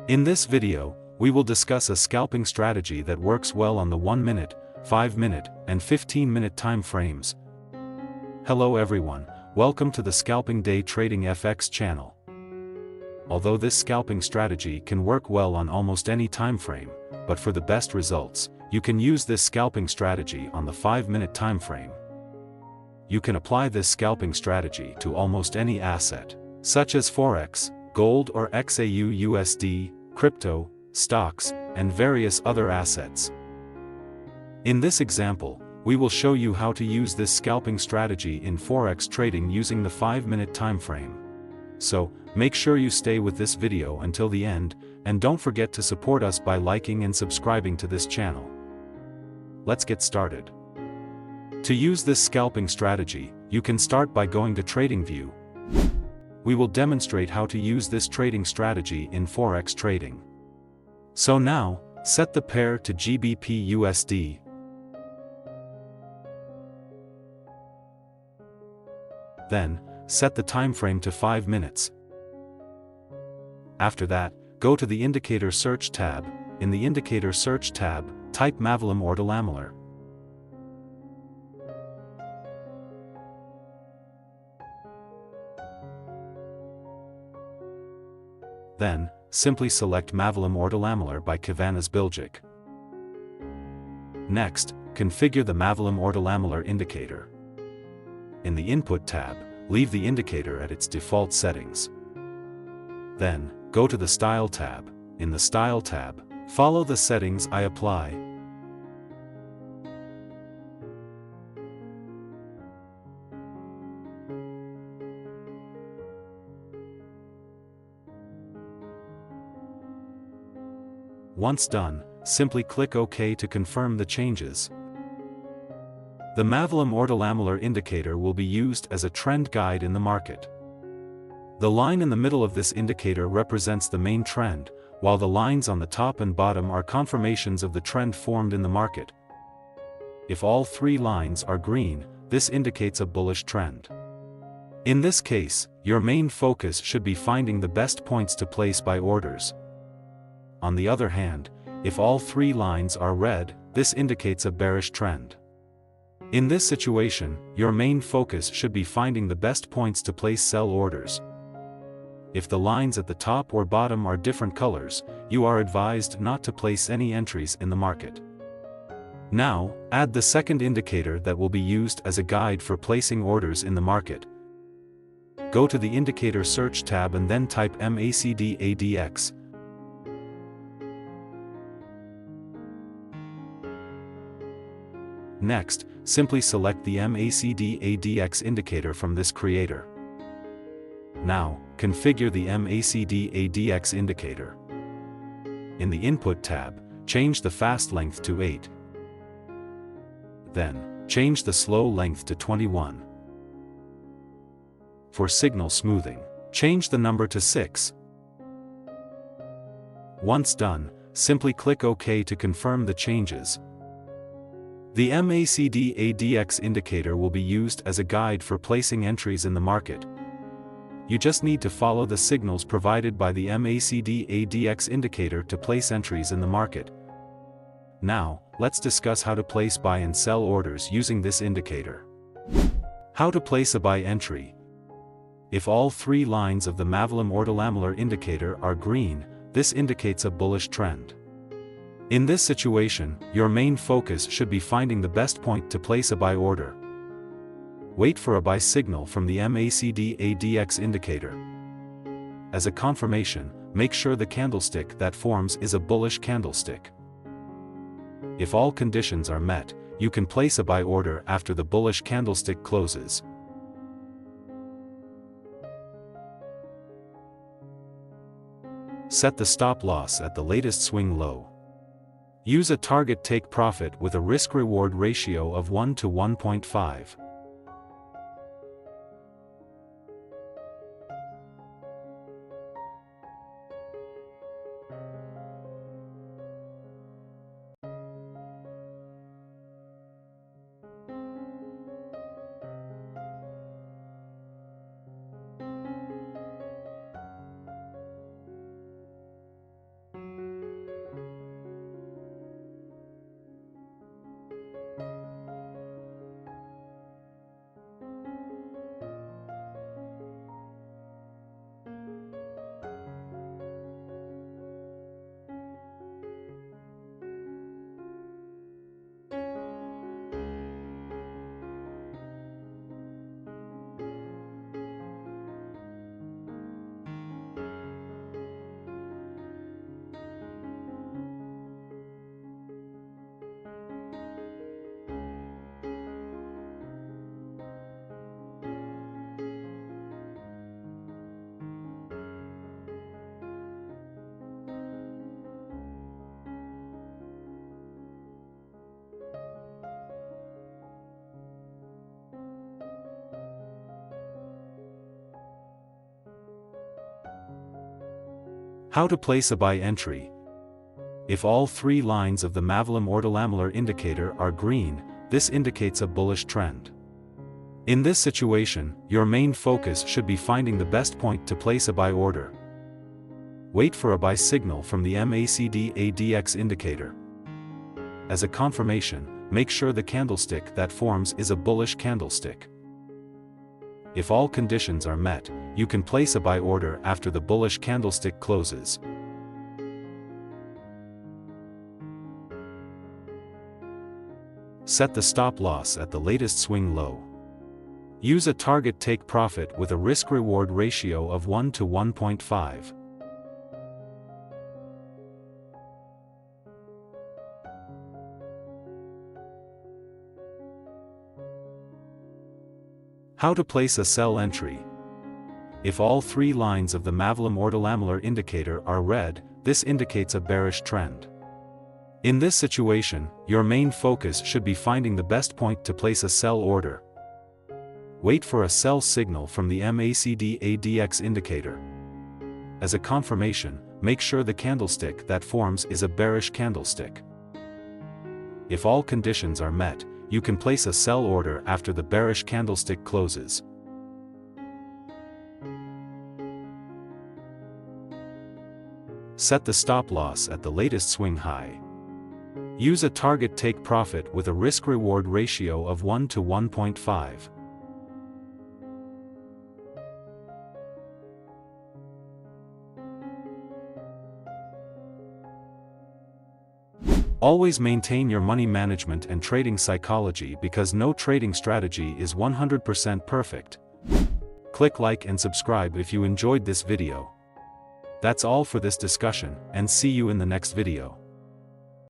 In this video, we will discuss a scalping strategy that works well on the 1 minute, 5 minute, and 15-minute time frames. Hello everyone, welcome to the Scalping Day Trading FX channel. Although this scalping strategy can work well on almost any time frame, but for the best results, you can use this scalping strategy on the 5-minute time frame. You can apply this scalping strategy to almost any asset, such as forex, gold or xauusd, crypto, stocks, and various other assets. In this example, we will show you how to use this scalping strategy in forex trading using the 5-minute time frame. So, make sure you stay with this video until the end, and don't forget to support us by liking and subscribing to this channel. Let's get started. To use this scalping strategy, you can start by going to Tradingview. We will demonstrate how to use this trading strategy in forex trading. So now, set the pair to GBP/USD. Then, set the time frame to 5 minutes. After that, go to the Indicator Search tab. In the Indicator Search tab, type Mavilim Ortalamalar. Then, simply select Mavilim Ortalamalar by Kavanas Bilgic. Next, configure the Mavilim Ortalamalar indicator. In the Input tab, leave the indicator at its default settings. Then, go to the Style tab. In the Style tab, follow the settings I apply. Once done, simply click OK to confirm the changes. The Mavilim Ortalamalar indicator will be used as a trend guide in the market. The line in the middle of this indicator represents the main trend, while the lines on the top and bottom are confirmations of the trend formed in the market. If all three lines are green, this indicates a bullish trend. In this case, your main focus should be finding the best points to place buy orders. On the other hand, if all three lines are red, this indicates a bearish trend. In this situation, your main focus should be finding the best points to place sell orders. If the lines at the top or bottom are different colors, you are advised not to place any entries in the market. Now, add the second indicator that will be used as a guide for placing orders in the market. Go to the Indicator Search tab and then type MACD/ADX. Next, simply select the MACD/ADX indicator from this creator. Now, configure the MACD/ADX indicator. In the Input tab, change the fast length to 8. Then, change the slow length to 21. For signal smoothing, change the number to 6. Once done, simply click OK to confirm the changes. The MACD/ADX indicator will be used as a guide for placing entries in the market. You just need to follow the signals provided by the MACD/ADX indicator to place entries in the market. Now, let's discuss how to place buy and sell orders using this indicator. How to place a buy entry. If all three lines of the Mavilim Ortalamalar indicator are green, this indicates a bullish trend. In this situation, your main focus should be finding the best point to place a buy order. Wait for a buy signal from the MACD/ADX indicator. As a confirmation, make sure the candlestick that forms is a bullish candlestick. If all conditions are met, you can place a buy order after the bullish candlestick closes. Set the stop loss at the latest swing low. Use a target take profit with a risk-reward ratio of 1 to 1.5. How to place a buy entry. If all three lines of the Mavilim Ortalamalar indicator are green, this indicates a bullish trend. In this situation, your main focus should be finding the best point to place a buy order. Wait for a buy signal from the MACD ADX indicator. As a confirmation, make sure the candlestick that forms is a bullish candlestick. If all conditions are met, you can place a buy order after the bullish candlestick closes. Set the stop loss at the latest swing low. Use a target take profit with a risk-reward ratio of 1 to 1.5. How to place a sell entry. If all three lines of the Mavilim Ortalamalar indicator are red, this indicates a bearish trend. In this situation, your main focus should be finding the best point to place a sell order. Wait for a sell signal from the MACD ADX indicator. As a confirmation, make sure the candlestick that forms is a bearish candlestick. If all conditions are met, you can place a sell order after the bearish candlestick closes. Set the stop loss at the latest swing high. Use a target take profit with a risk-reward ratio of 1 to 1.5. Always maintain your money management and trading psychology because no trading strategy is 100% perfect. Click like and subscribe if you enjoyed this video. That's all for this discussion, and see you in the next video.